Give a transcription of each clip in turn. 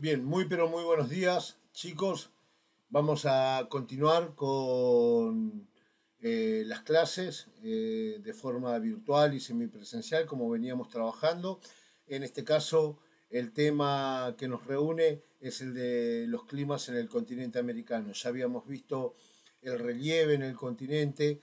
Bien, muy pero muy buenos días, chicos. Vamos a continuar con las clases de forma virtual y semipresencial, como veníamos trabajando. En este caso, el tema que nos reúne es el de los climas en el continente americano. Ya habíamos visto el relieve en el continente,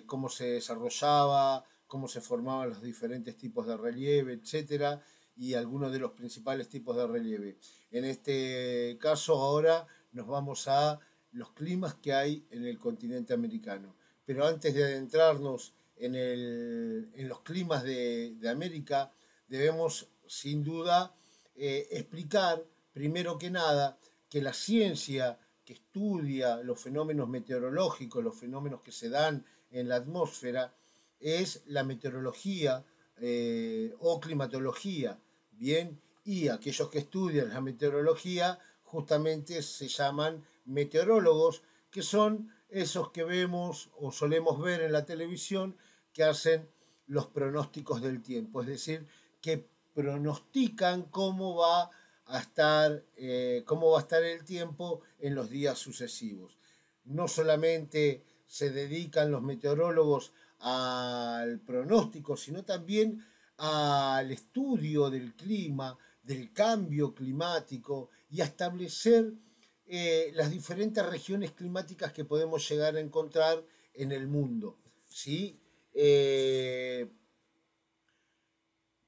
cómo se desarrollaba, cómo se formaban los diferentes tipos de relieve, etcétera, y algunos de los principales tipos de relieve. En este caso ahora nos vamos a los climas que hay en el continente americano. Pero antes de adentrarnos en los climas de América, debemos sin duda explicar, primero que nada, que la ciencia que estudia los fenómenos meteorológicos, los fenómenos que se dan en la atmósfera, es la meteorología o climatología. Bien, y aquellos que estudian la meteorología justamente se llaman meteorólogos, que son esos que vemos o solemos ver en la televisión que hacen los pronósticos del tiempo, es decir, que pronostican cómo va a estar el tiempo en los días sucesivos. No solamente se dedican los meteorólogos al pronóstico, sino también al estudio del clima, del cambio climático y a establecer las diferentes regiones climáticas que podemos llegar a encontrar en el mundo. ¿Sí? Eh,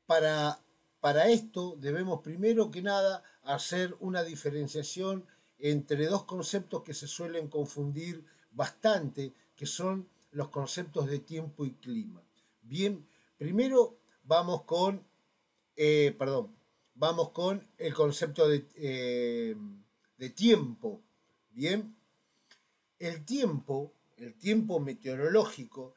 para, para esto debemos primero que nada hacer una diferenciación entre dos conceptos que se suelen confundir bastante, que son los conceptos de tiempo y clima. Bien, primero perdón, vamos con el concepto de tiempo. Bien, el tiempo meteorológico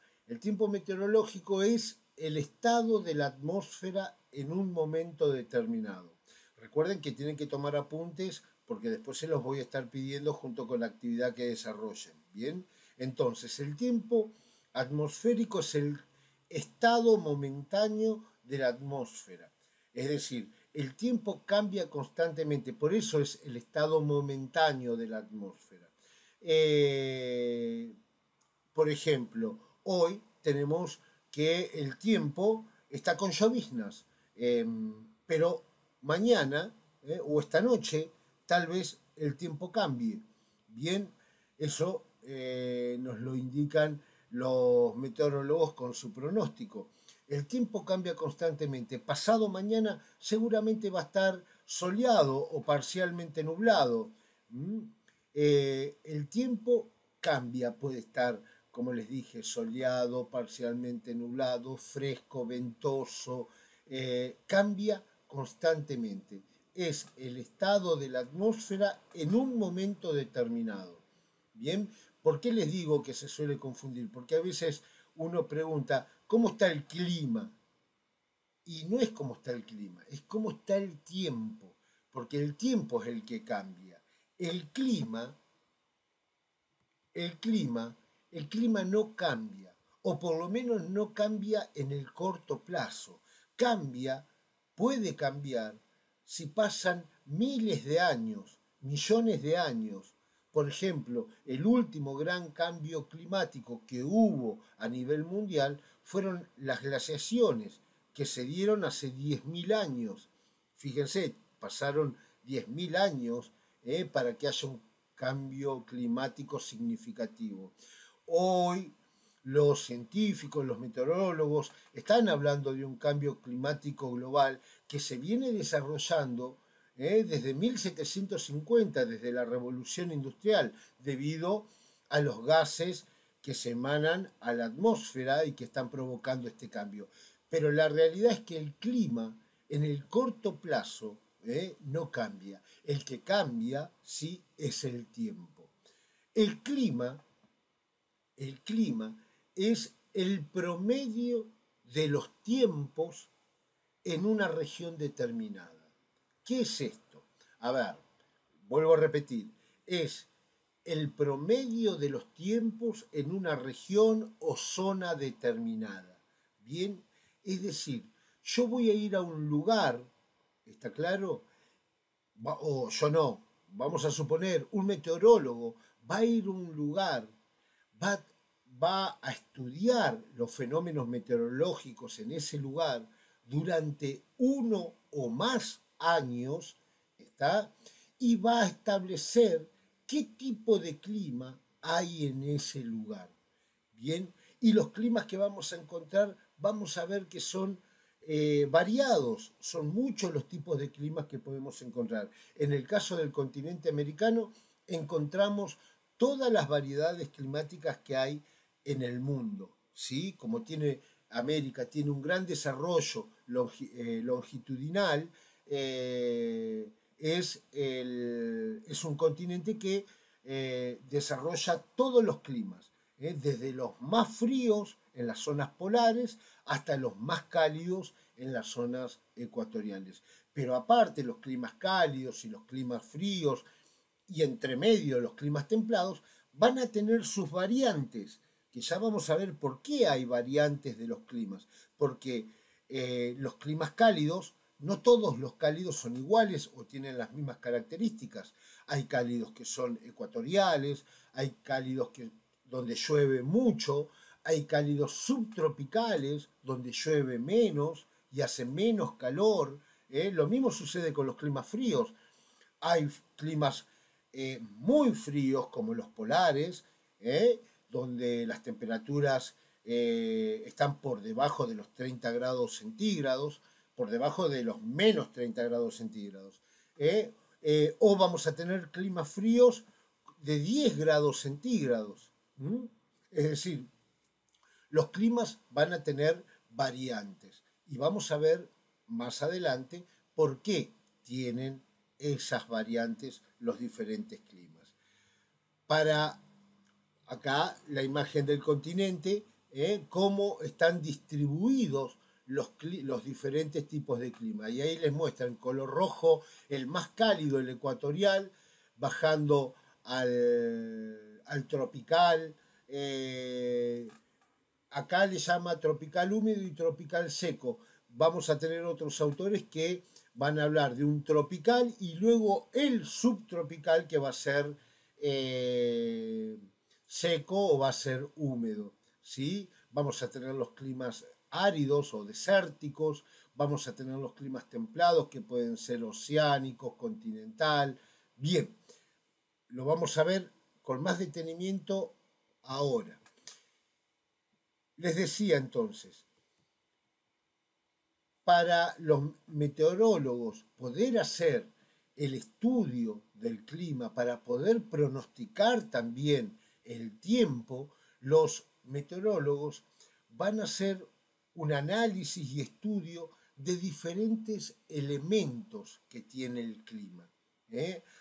es el estado de la atmósfera en un momento determinado. Recuerden que tienen que tomar apuntes porque después se los voy a estar pidiendo junto con la actividad que desarrollen. Bien, entonces el tiempo atmosférico es el estado momentáneo de la atmósfera. Es decir, el tiempo cambia constantemente, por eso es el estado momentáneo de la atmósfera. Eh, por ejemplo, hoy tenemos que el tiempo está con lloviznas, pero mañana o esta noche tal vez el tiempo cambie. Bien, eso nos lo indican los meteorólogos con su pronóstico. El tiempo cambia constantemente. Pasado mañana seguramente va a estar soleado o parcialmente nublado. ¿Mm? El tiempo cambia, puede estar, como les dije, soleado, parcialmente nublado, fresco, ventoso, cambia constantemente. Es el estado de la atmósfera en un momento determinado. Bien, ¿por qué les digo que se suele confundir? Porque a veces uno pregunta, ¿cómo está el clima? Y no es cómo está el clima, es cómo está el tiempo, porque el tiempo es el que cambia. El clima el clima, el clima no cambia, o por lo menos no cambia en el corto plazo. Cambia, puede cambiar, si pasan miles de años, millones de años. Por ejemplo, el último gran cambio climático que hubo a nivel mundial fueron las glaciaciones, que se dieron hace 10.000 años. Fíjense, pasaron 10.000 años para que haya un cambio climático significativo. Hoy los científicos, los meteorólogos están hablando de un cambio climático global que se viene desarrollando desde 1750, desde la revolución industrial, debido a los gases que se emanan a la atmósfera y que están provocando este cambio. Pero la realidad es que el clima en el corto plazo no cambia. El que cambia sí es el tiempo. El clima, el clima es el promedio de los tiempos en una región determinada. ¿Qué es esto? A ver, vuelvo a repetir, es el promedio de los tiempos en una región o zona determinada. Bien, es decir, yo voy a ir a un lugar, ¿está claro? o yo no, vamos a suponer, un meteorólogo va a ir a un lugar, va, va a estudiar los fenómenos meteorológicos en ese lugar durante 1 o más años, ¿está? Y va a establecer qué tipo de clima hay en ese lugar. Bien, y los climas que vamos a encontrar, vamos a ver que son variados, son muchos los tipos de climas que podemos encontrar. En el caso del continente americano, encontramos todas las variedades climáticas que hay en el mundo, ¿sí? Como tiene América, tiene un gran desarrollo longitudinal, es un continente que desarrolla todos los climas, desde los más fríos en las zonas polares hasta los más cálidos en las zonas ecuatoriales. Pero aparte los climas cálidos y los climas fríos y entre medio los climas templados van a tener sus variantes, que ya vamos a ver por qué hay variantes de los climas, porque los climas cálidos, no todos los cálidos son iguales o tienen las mismas características. Hay cálidos que son ecuatoriales, hay cálidos donde llueve mucho, hay cálidos subtropicales donde llueve menos y hace menos calor. Lo mismo sucede con los climas fríos. Hay climas muy fríos como los polares, donde las temperaturas están por debajo de los 30 grados centígrados, por debajo de los menos 30 grados centígrados. O vamos a tener climas fríos de 10 grados centígrados. Es decir, los climas van a tener variantes y vamos a ver más adelante por qué tienen esas variantes los diferentes climas. Para acá la imagen del continente, cómo están distribuidos los diferentes tipos de clima. Y ahí les muestra en color rojo el más cálido, el ecuatorial, bajando al tropical. Acá le llama tropical húmedo y tropical seco. Vamos a tener otros autores que van a hablar de un tropical y luego el subtropical que va a ser seco o va a ser húmedo. ¿Sí? Vamos a tener los climas áridos o desérticos, vamos a tener los climas templados que pueden ser oceánicos, continental. Bien, lo vamos a ver con más detenimiento ahora. Les decía entonces, para los meteorólogos poder hacer el estudio del clima, para poder pronosticar también el tiempo, los meteorólogos van a hacer un análisis y estudio de diferentes elementos que tiene el clima.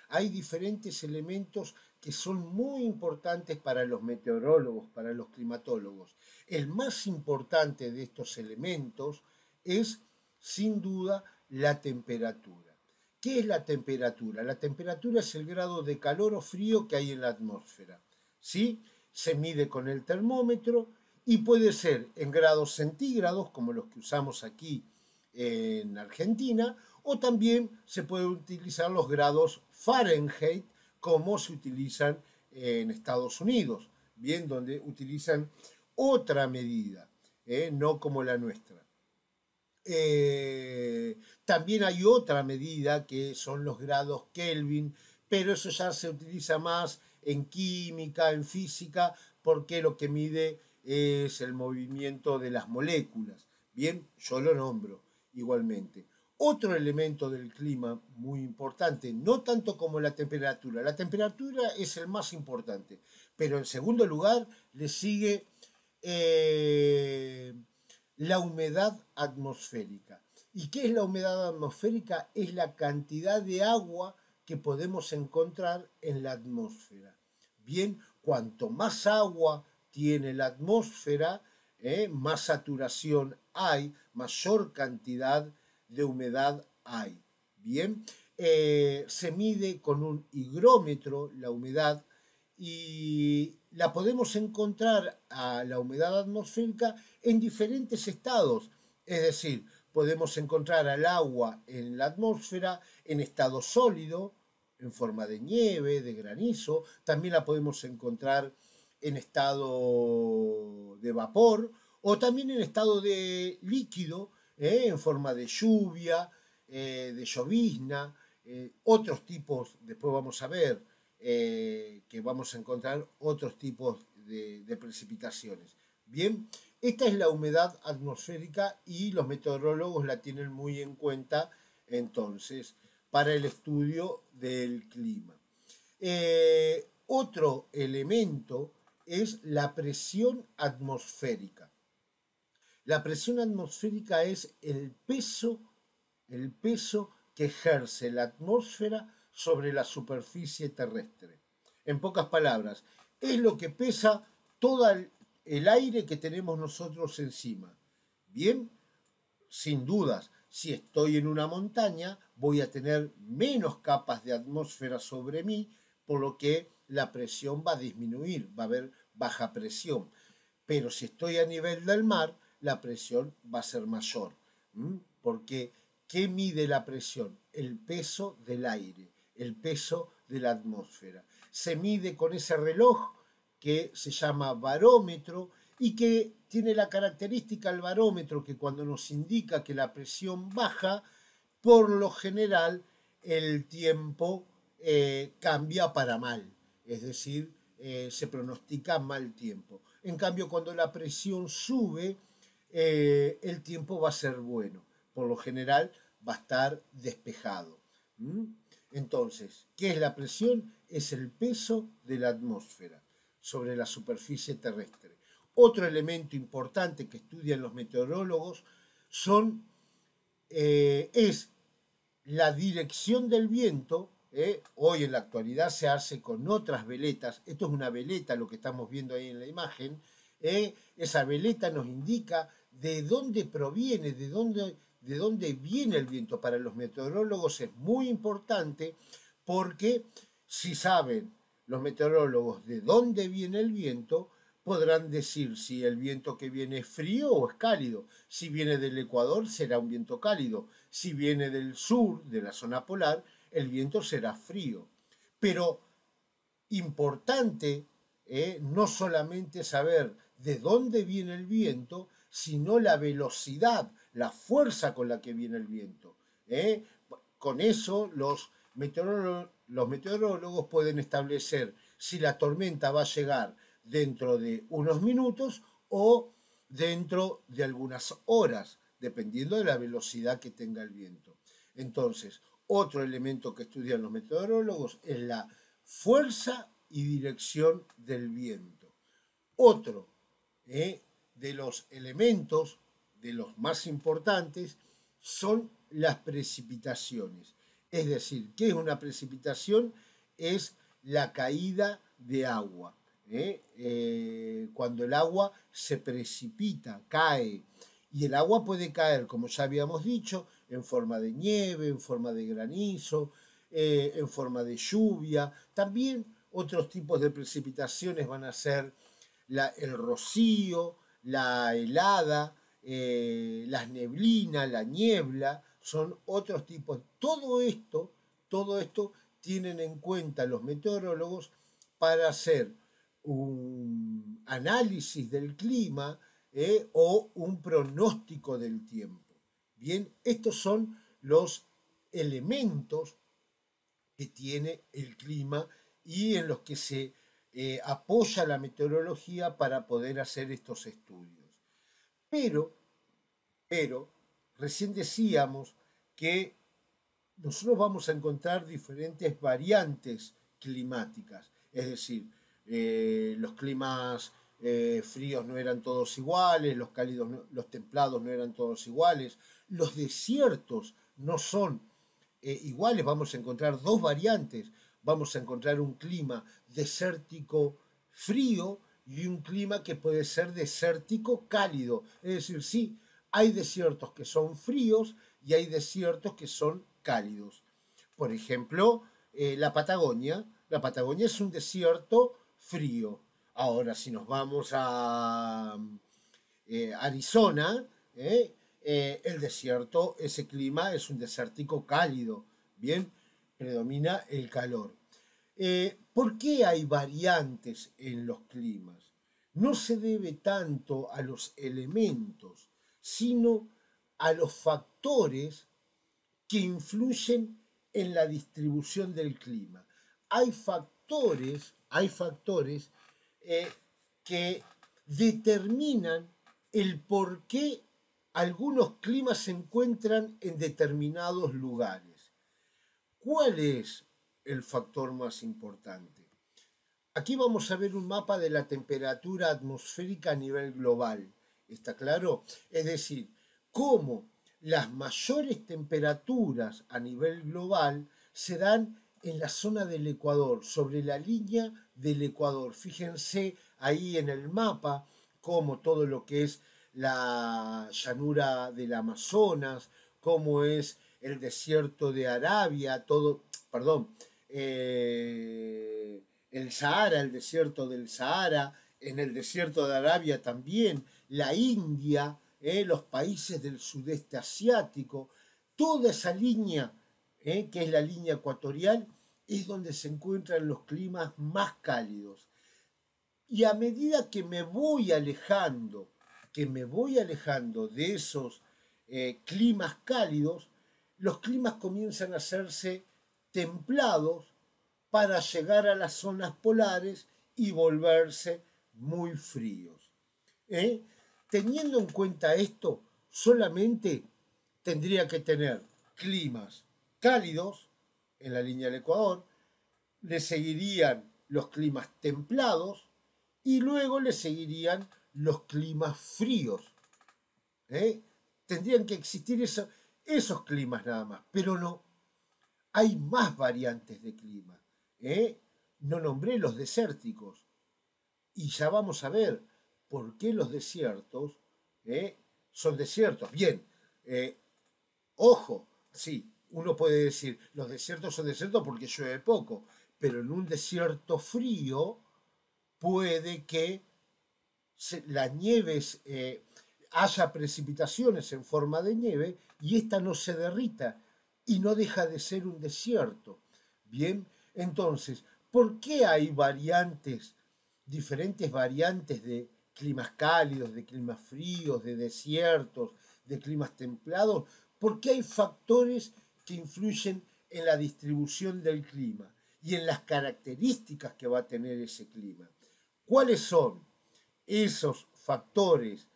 Hay diferentes elementos que son muy importantes para los meteorólogos, para los climatólogos. El más importante de estos elementos es, sin duda, la temperatura. ¿Qué es la temperatura? La temperatura es el grado de calor o frío que hay en la atmósfera. ¿Sí? Se mide con el termómetro y puede ser en grados centígrados, como los que usamos aquí en Argentina, o también se pueden utilizar los grados Fahrenheit, como se utilizan en Estados Unidos, bien, donde utilizan otra medida, no como la nuestra. También hay otra medida que son los grados Kelvin, pero eso ya se utiliza más en química, en física, porque lo que mide es el movimiento de las moléculas. Bien, yo lo nombro igualmente. Otro elemento del clima muy importante, no tanto como la temperatura es el más importante, pero en segundo lugar le sigue la humedad atmosférica. ¿Y qué es la humedad atmosférica? Es la cantidad de agua que podemos encontrar en la atmósfera. Bien, cuanto más agua tiene la atmósfera, más saturación hay, mayor cantidad de humedad hay. Bien, se mide con un higrómetro la humedad y la podemos encontrar a la humedad atmosférica en diferentes estados. Es decir, podemos encontrar al agua en la atmósfera en estado sólido, en forma de nieve, de granizo. También la podemos encontrar en estado de vapor o también en estado de líquido, en forma de lluvia, de llovizna, otros tipos, después vamos a ver que vamos a encontrar otros tipos de precipitaciones. Bien, esta es la humedad atmosférica y los meteorólogos la tienen muy en cuenta entonces para el estudio del clima. Otro elemento es la presión atmosférica. La presión atmosférica es el peso que ejerce la atmósfera sobre la superficie terrestre. En pocas palabras, es lo que pesa todo el aire que tenemos nosotros encima. Bien, sin dudas, si estoy en una montaña, voy a tener menos capas de atmósfera sobre mí, por lo que la presión va a disminuir, va a haber baja presión. Pero si estoy a nivel del mar, la presión va a ser mayor. Porque, ¿qué mide la presión? El peso del aire, el peso de la atmósfera. Se mide con ese reloj que se llama barómetro y que tiene la característica el barómetro que cuando nos indica que la presión baja, por lo general el tiempo cambia para mal, es decir, se pronostica mal tiempo. En cambio, cuando la presión sube, el tiempo va a ser bueno, por lo general va a estar despejado. Entonces, ¿qué es la presión? Es el peso de la atmósfera sobre la superficie terrestre. Otro elemento importante que estudian los meteorólogos es la dirección del viento. Hoy en la actualidad se hace con otras veletas. Esto es una veleta, lo que estamos viendo ahí en la imagen. Esa veleta nos indica de dónde proviene, de dónde viene el viento. Para los meteorólogos es muy importante porque si saben los meteorólogos de dónde viene el viento, podrán decir si el viento que viene es frío o es cálido. Si viene del Ecuador será un viento cálido. Si viene del sur, de la zona polar, el viento será frío. Pero importante no solamente saber de dónde viene el viento, sino la velocidad, la fuerza con la que viene el viento. Con eso los meteorólogos pueden establecer si la tormenta va a llegar dentro de unos minutos o dentro de algunas horas, dependiendo de la velocidad que tenga el viento. Entonces, otro elemento que estudian los meteorólogos es la fuerza y dirección del viento. Otro de los elementos, de los más importantes, son las precipitaciones. Es decir, ¿qué es una precipitación? Es la caída de agua. Cuando el agua se precipita, cae. Y el agua puede caer, como ya habíamos dicho, en forma de nieve, en forma de granizo, en forma de lluvia. También otros tipos de precipitaciones van a ser el rocío, la helada, las neblinas, la niebla, son otros tipos. Todo esto tienen en cuenta los meteorólogos para hacer un análisis del clima o un pronóstico del tiempo. Bien, estos son los elementos que tiene el clima y en los que se apoya la meteorología para poder hacer estos estudios. Pero, recién decíamos que nosotros vamos a encontrar diferentes variantes climáticas, es decir, los climas fríos no eran todos iguales, los cálidos, los templados no eran todos iguales, los desiertos no son iguales, vamos a encontrar dos variantes, vamos a encontrar un clima desértico frío y un clima que puede ser desértico cálido, es decir, sí, hay desiertos que son fríos y hay desiertos que son cálidos. Por ejemplo, la Patagonia es un desierto frío. Ahora, si nos vamos a Arizona, El desierto, ese clima es un desértico cálido, bien, predomina el calor. ¿Por qué hay variantes en los climas? No se debe tanto a los elementos, sino a los factores que influyen en la distribución del clima. Hay factores que determinan el por qué algunos climas se encuentran en determinados lugares. ¿Cuál es el factor más importante? Aquí vamos a ver un mapa de la temperatura atmosférica a nivel global. ¿Está claro? Es decir, cómo las mayores temperaturas a nivel global se dan en la zona del Ecuador, sobre la línea del Ecuador. Fíjense ahí en el mapa cómo todo lo que es la llanura del Amazonas, cómo es el desierto de Arabia, todo, perdón, el Sahara, el desierto del Sahara, en el desierto de Arabia también, la India, los países del sudeste asiático, toda esa línea, que es la línea ecuatorial, es donde se encuentran los climas más cálidos. Y a medida que me voy alejando de esos climas cálidos, los climas comienzan a hacerse templados para llegar a las zonas polares y volverse muy fríos. Teniendo en cuenta esto, solamente tendría que tener climas cálidos en la línea del Ecuador, le seguirían los climas templados y luego le seguirían los climas fríos. Tendrían que existir esos climas nada más, pero no, hay más variantes de clima. No nombré los desérticos y ya vamos a ver por qué los desiertos son desiertos. Bien, ojo, sí, uno puede decir los desiertos son desiertos porque llueve poco, pero en un desierto frío puede que las nieves, haya precipitaciones en forma de nieve y esta no se derrita y no deja de ser un desierto. Bien, entonces, ¿por qué hay diferentes variantes de climas cálidos, de climas fríos, de desiertos, de climas templados? Porque hay factores que influyen en la distribución del clima y en las características que va a tener ese clima. ¿Cuáles son esos factores?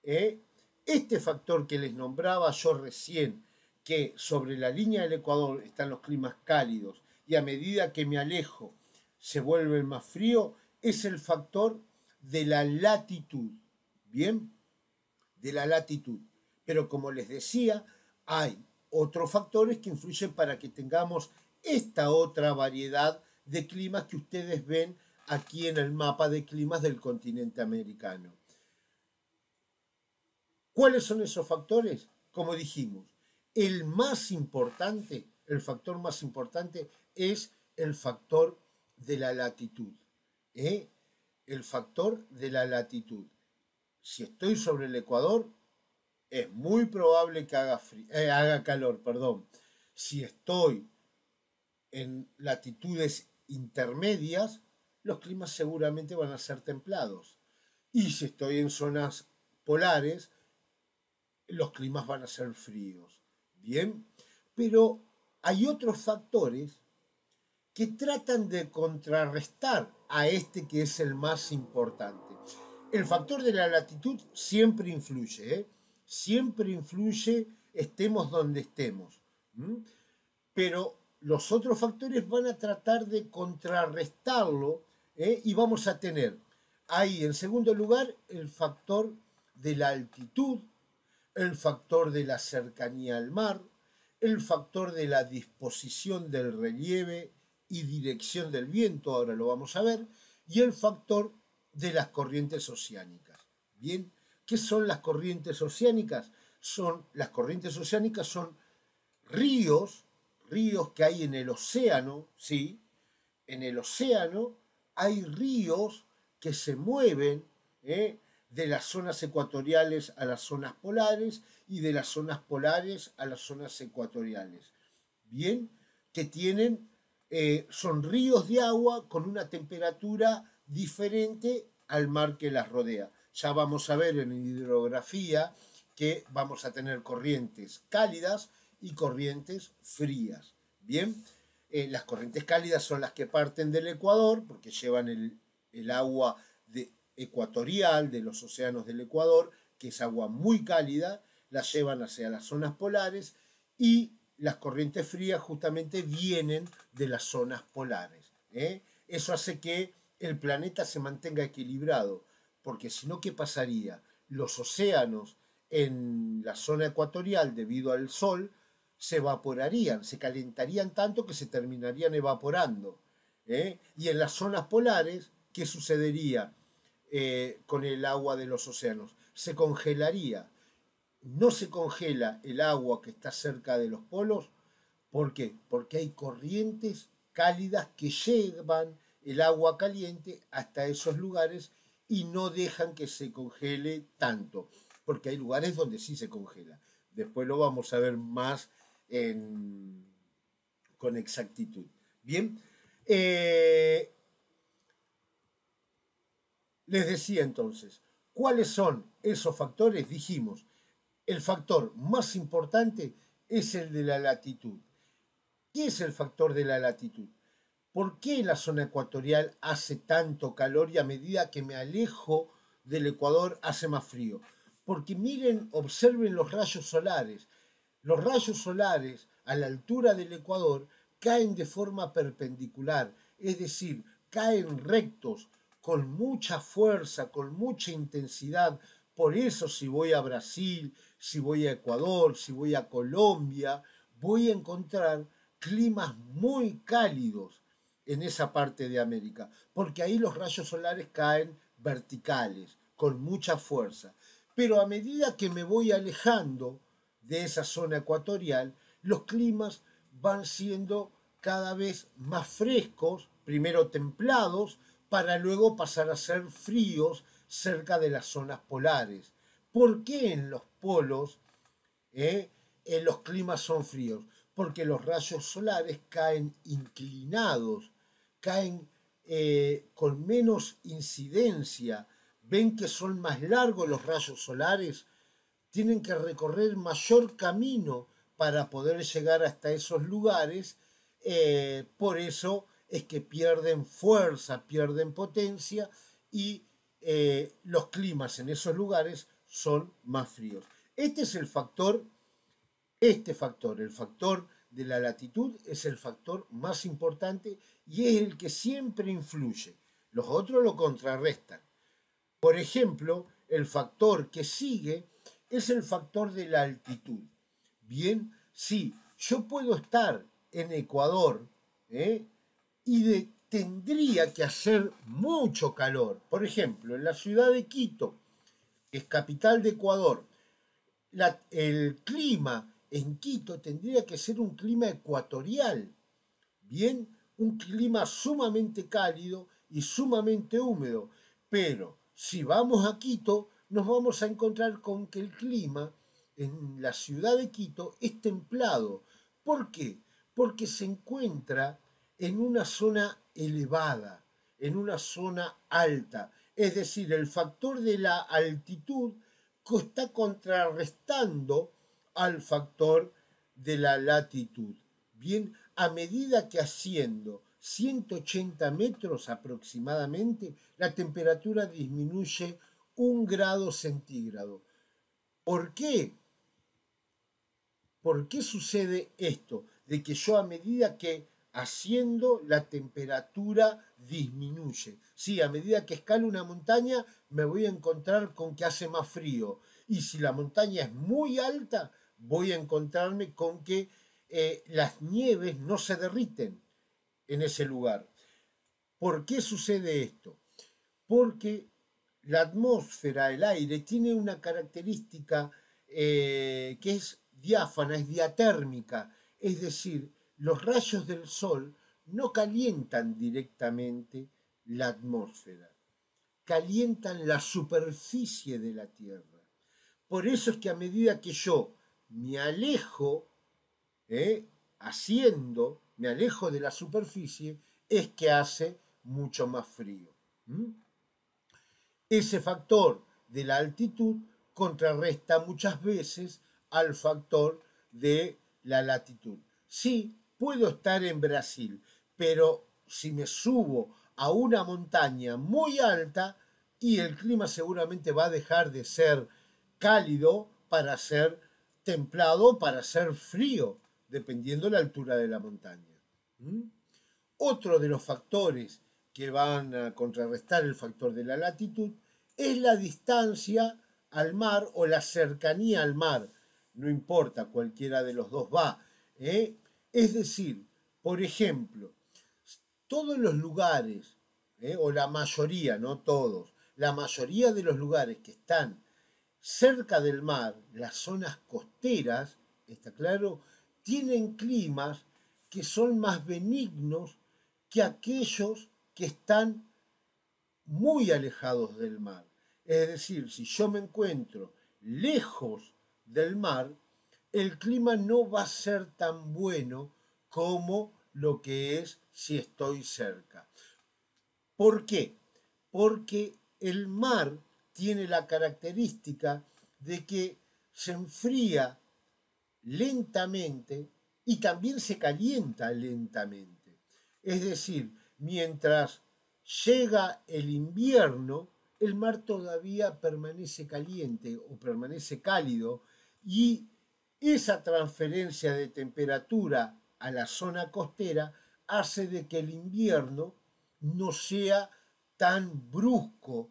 Este factor que les nombraba yo recién, que sobre la línea del Ecuador están los climas cálidos y a medida que me alejo se vuelve más frío, es el factor de la latitud. Bien, de la latitud. Pero como les decía, hay otros factores que influyen para que tengamos esta otra variedad de climas que ustedes ven aquí en el mapa de climas del continente americano. ¿Cuáles son esos factores? Como dijimos, el factor más importante es el factor de la latitud. El factor de la latitud. Si estoy sobre el Ecuador, es muy probable que haga calor, perdón. Si estoy en latitudes intermedias, los climas seguramente van a ser templados. Y si estoy en zonas polares, los climas van a ser fríos. Bien, pero hay otros factores que tratan de contrarrestar a este que es el más importante. El factor de la latitud siempre influye, siempre influye, estemos donde estemos. Pero los otros factores van a tratar de contrarrestarlo, y vamos a tener ahí en segundo lugar el factor de la altitud, el factor de la cercanía al mar, el factor de la disposición del relieve y dirección del viento, ahora lo vamos a ver, y el factor de las corrientes oceánicas. Bien, ¿qué son las corrientes oceánicas? Las corrientes oceánicas son ríos que hay en el océano, ¿sí? En el océano hay ríos que se mueven de las zonas ecuatoriales a las zonas polares y de las zonas polares a las zonas ecuatoriales. Bien, que son ríos de agua con una temperatura diferente al mar que las rodea. Ya vamos a ver en hidrografía que vamos a tener corrientes cálidas y corrientes frías. Bien, las corrientes cálidas son las que parten del Ecuador porque llevan el agua ecuatorial de los océanos del Ecuador, que es agua muy cálida, la llevan hacia las zonas polares, y las corrientes frías justamente vienen de las zonas polares. Eso hace que el planeta se mantenga equilibrado, porque si no, ¿qué pasaría? Los océanos en la zona ecuatorial, debido al sol, se evaporarían, se calentarían tanto que se terminarían evaporando. Y en las zonas polares, ¿qué sucedería con el agua de los océanos? Se congelaría. No se congela el agua que está cerca de los polos. ¿Por qué? Porque hay corrientes cálidas que llevan el agua caliente hasta esos lugares y no dejan que se congele tanto, porque hay lugares donde sí se congela. Después lo vamos a ver más con exactitud. Bien, les decía entonces, ¿cuáles son esos factores? Dijimos, el factor más importante es el de la latitud. ¿Qué es el factor de la latitud? ¿Por qué la zona ecuatorial hace tanto calor y a medida que me alejo del Ecuador hace más frío? Porque miren, observen los rayos solares. Los rayos solares a la altura del Ecuador caen de forma perpendicular, es decir, caen rectos, con mucha fuerza, con mucha intensidad. Por eso si voy a Brasil, si voy a Ecuador, si voy a Colombia, voy a encontrar climas muy cálidos en esa parte de América, porque ahí los rayos solares caen verticales, con mucha fuerza. Pero a medida que me voy alejando de esa zona ecuatorial, los climas van siendo cada vez más frescos, primero templados, para luego pasar a ser fríos cerca de las zonas polares. ¿Por qué en los polos los climas son fríos? Porque los rayos solares caen inclinados, caen con menos incidencia. Ven que son más largos los rayos solares, tienen que recorrer mayor camino para poder llegar hasta esos lugares. Por eso es que pierden fuerza, pierden potencia y los climas en esos lugares son más fríos. Este es el factor. Este factor, el factor de la latitud, es el factor más importante y es el que siempre influye. Los otros lo contrarrestan. Por ejemplo, el factor que sigue es el factor de la altitud. Bien, sí, yo puedo estar en Ecuador y tendría que hacer mucho calor. Por ejemplo, en la ciudad de Quito, que es capital de Ecuador, el clima en Quito tendría que ser un clima ecuatorial, bien, un clima sumamente cálido y sumamente húmedo. Pero si vamos a Quito, nos vamos a encontrar con que el clima en la ciudad de Quito es templado. ¿Por qué? Porque se encuentra en una zona elevada, en una zona alta. Es decir, el factor de la altitud está contrarrestando al factor de la latitud. Bien, a medida que asciendo 180 metros aproximadamente, la temperatura disminuye 1 grado centígrado. ¿Por qué? ¿Por qué sucede esto? De que yo a medida que asciendo la temperatura disminuye. Sí, a medida que escalo una montaña me voy a encontrar con que hace más frío. Y si la montaña es muy alta, voy a encontrarme con que las nieves no se derriten en ese lugar. ¿Por qué sucede esto? Porque la atmósfera, el aire, tiene una característica que es diáfana, es diatérmica, es decir, los rayos del sol no calientan directamente la atmósfera, calientan la superficie de la Tierra. Por eso es que a medida que yo me alejo, me alejo de la superficie, es que hace mucho más frío. Ese factor de la altitud contrarresta muchas veces al factor de la latitud. Sí, puedo estar en Brasil, pero si me subo a una montaña muy alta, y el clima seguramente va a dejar de ser cálido para ser templado, para ser frío, dependiendo de la altura de la montaña. Otro de los factores que van a contrarrestar el factor de la latitud es la distancia al mar o la cercanía al mar. No importa, cualquiera de los dos va. Es decir, por ejemplo, todos los lugares, o la mayoría, no todos, la mayoría de los lugares que están cerca del mar, las zonas costeras, está claro, tienen climas que son más benignos que aquellos que están muy alejados del mar. Es decir, si yo me encuentro lejos del mar, el clima no va a ser tan bueno como lo que es si estoy cerca. ¿Por qué? Porque el mar tiene la característica de que se enfría lentamente y también se calienta lentamente. Es decir, mientras llega el invierno, el mar todavía permanece caliente o permanece cálido, y esa transferencia de temperatura a la zona costera hace de que el invierno no sea tan brusco,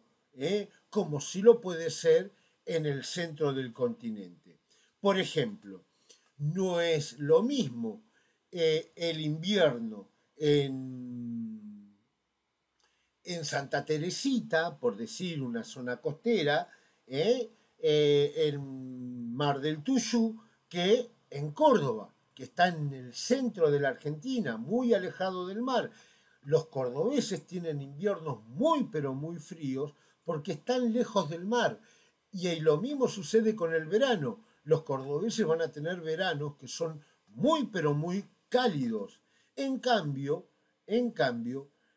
como si lo puede ser en el centro del continente. Por ejemplo, no es lo mismo el invierno en Santa Teresita, por decir una zona costera, en Mar del Tuyú, que en Córdoba, que está en el centro de la Argentina, muy alejado del mar. Los cordobeses tienen inviernos muy, pero muy fríos porque están lejos del mar. Y lo mismo sucede con el verano. Los cordobeses van a tener veranos que son muy, pero muy cálidos. En cambio,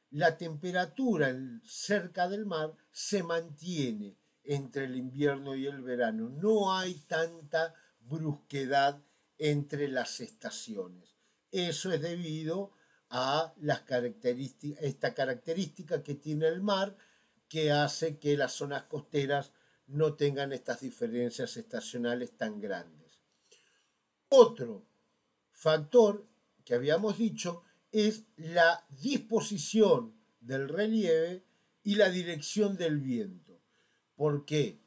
la temperatura cerca del mar se mantiene entre el invierno y el verano. No hay tanta brusquedad entre las estaciones. Eso es debido a esta característica que tiene el mar, que hace que las zonas costeras no tengan estas diferencias estacionales tan grandes. Otro factor que habíamos dicho es la disposición del relieve y la dirección del viento. ¿Por qué?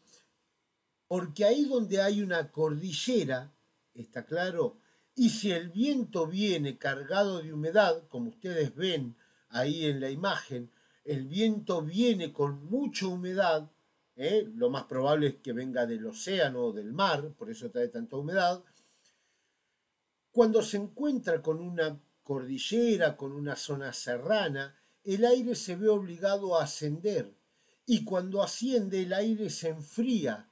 Porque ahí donde hay una cordillera, está claro, y si el viento viene cargado de humedad, como ustedes ven ahí en la imagen, el viento viene con mucha humedad, lo más probable es que venga del océano o del mar, por eso trae tanta humedad. Cuando se encuentra con una cordillera, con una zona serrana, el aire se ve obligado a ascender, y cuando asciende el aire se enfría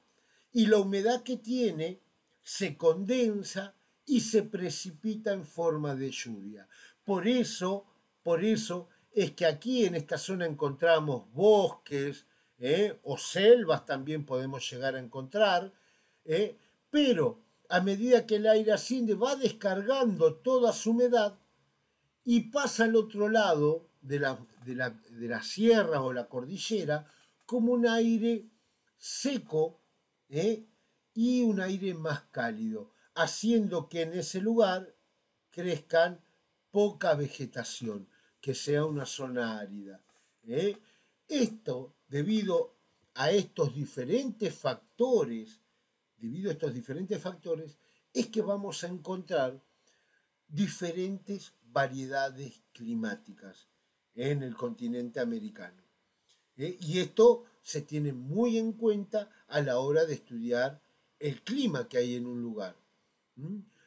y la humedad que tiene se condensa y se precipita en forma de lluvia. Por eso es que aquí en esta zona encontramos bosques, o selvas también podemos llegar a encontrar, pero a medida que el aire asciende va descargando toda su humedad y pasa al otro lado de la sierra o la cordillera como un aire seco, y un aire más cálido, haciendo que en ese lugar crezcan poca vegetación, que sea una zona árida. Esto, debido a estos diferentes factores, es que vamos a encontrar diferentes variedades climáticas en el continente americano. Y esto se tiene muy en cuenta a la hora de estudiar el clima que hay en un lugar.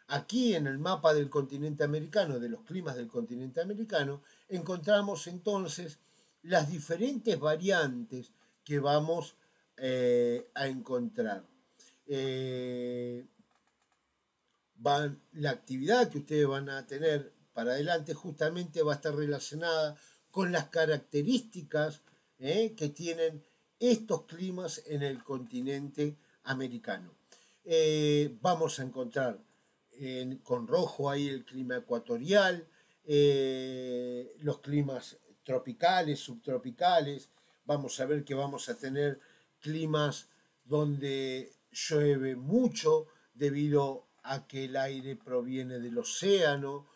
Aquí en el mapa del continente americano, de los climas del continente americano, encontramos entonces las diferentes variantes que vamos a encontrar. La actividad que ustedes van a tener para adelante justamente va a estar relacionada con las características que tienen estos climas en el continente americano. Vamos a encontrar con rojo ahí el clima ecuatorial, los climas tropicales, subtropicales. Vamos a ver que vamos a tener climas donde llueve mucho debido a que el aire proviene del océano,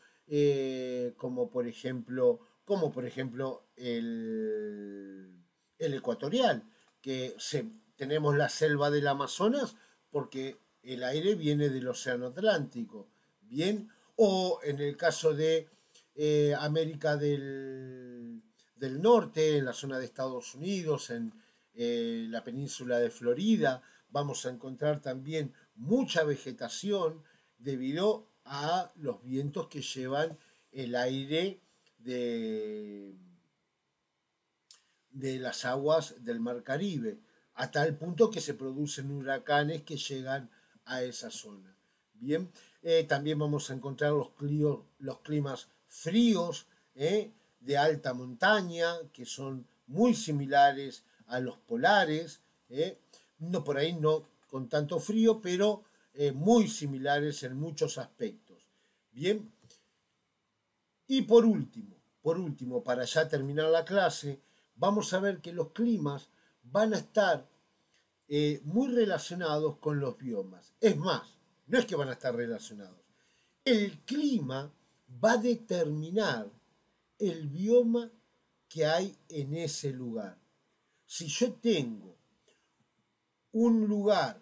como por ejemplo el ecuatorial, que tenemos la selva del Amazonas porque el aire viene del océano Atlántico, ¿bien? O en el caso de América del Norte, en la zona de Estados Unidos, en la península de Florida, vamos a encontrar también mucha vegetación debido a los vientos que llevan el aire de las aguas del Mar Caribe, a tal punto que se producen huracanes que llegan a esa zona. Bien, también vamos a encontrar los climas fríos de alta montaña, que son muy similares a los polares, no por ahí no con tanto frío, pero muy similares en muchos aspectos. Bien, y por último, para ya terminar la clase, vamos a ver que los climas van a estar muy relacionados con los biomas. Es más, no es que van a estar relacionados. El clima va a determinar el bioma que hay en ese lugar. Si yo tengo un lugar,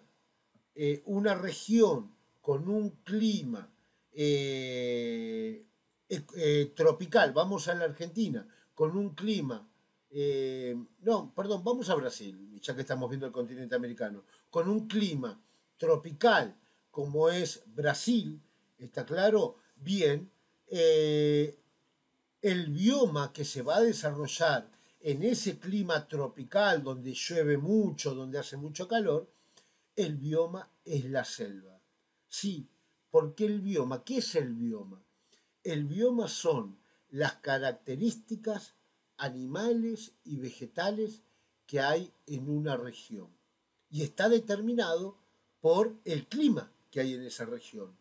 una región con un clima tropical, vamos a la Argentina, con un clima, vamos a Brasil, ya que estamos viendo el continente americano, con un clima tropical como es Brasil, ¿está claro? Bien, el bioma que se va a desarrollar en ese clima tropical donde llueve mucho, donde hace mucho calor, el bioma es la selva. Sí, porque el bioma, ¿qué es el bioma? El bioma son las características animales y vegetales que hay en una región. Y está determinado por el clima que hay en esa región.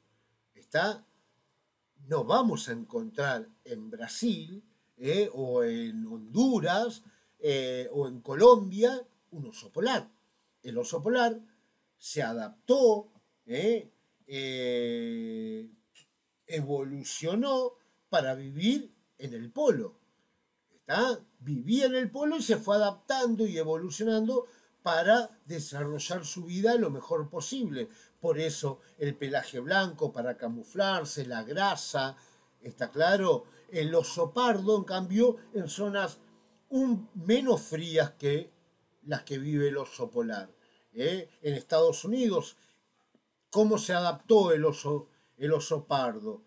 No vamos a encontrar en Brasil o en Honduras o en Colombia un oso polar. El oso polar se adaptó, evolucionó para vivir en el polo. Vivía en el polo y se fue adaptando y evolucionando para desarrollar su vida lo mejor posible. Por eso el pelaje blanco para camuflarse, la grasa, ¿está claro? El oso pardo, en cambio, en zonas menos frías que las que vive el oso polar. En Estados Unidos, ¿cómo se adaptó el oso pardo?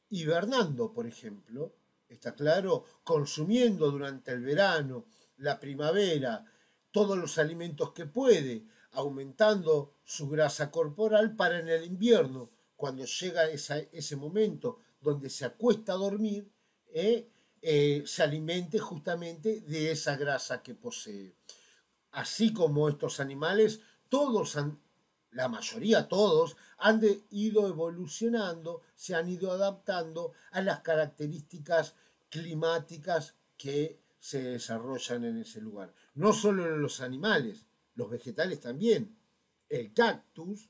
Hibernando, por ejemplo, ¿está claro? Consumiendo durante el verano, la primavera, todos los alimentos que puede, aumentando su grasa corporal para en el invierno, cuando llega ese momento donde se acuesta a dormir, se alimente justamente de esa grasa que posee. Así como estos animales, la mayoría, todos, han ido evolucionando, se han ido adaptando a las características climáticas que se desarrollan en ese lugar. No solo los animales, los vegetales también. El cactus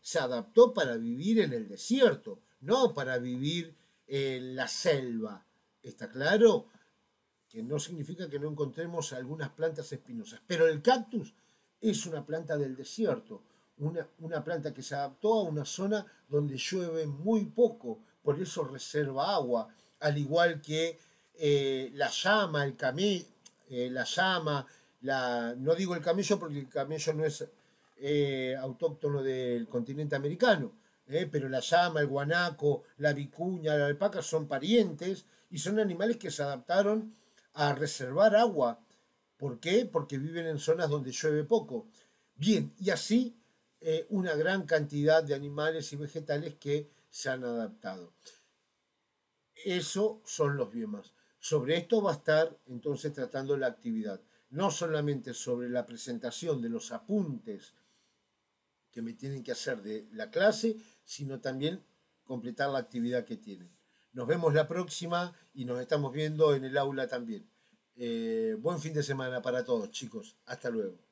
se adaptó para vivir en el desierto, no para vivir en la selva. ¿Está claro? Que no significa que no encontremos algunas plantas espinosas, pero el cactus es una planta del desierto, una planta que se adaptó a una zona donde llueve muy poco, por eso reserva agua, al igual que la llama, el camello, no digo el camello porque el camello no es autóctono del continente americano, pero la llama, el guanaco, la vicuña, la alpaca son parientes y son animales que se adaptaron a reservar agua ¿Por qué? Porque viven en zonas donde llueve poco. Bien, y así una gran cantidad de animales y vegetales que se han adaptado. Eso son los biomas. Sobre esto va a estar entonces tratando la actividad, no solamente sobre la presentación de los apuntes que me tienen que hacer de la clase, sino también completar la actividad que tienen. Nos vemos la próxima y nos estamos viendo en el aula también. Buen fin de semana para todos, chicos. Hasta luego.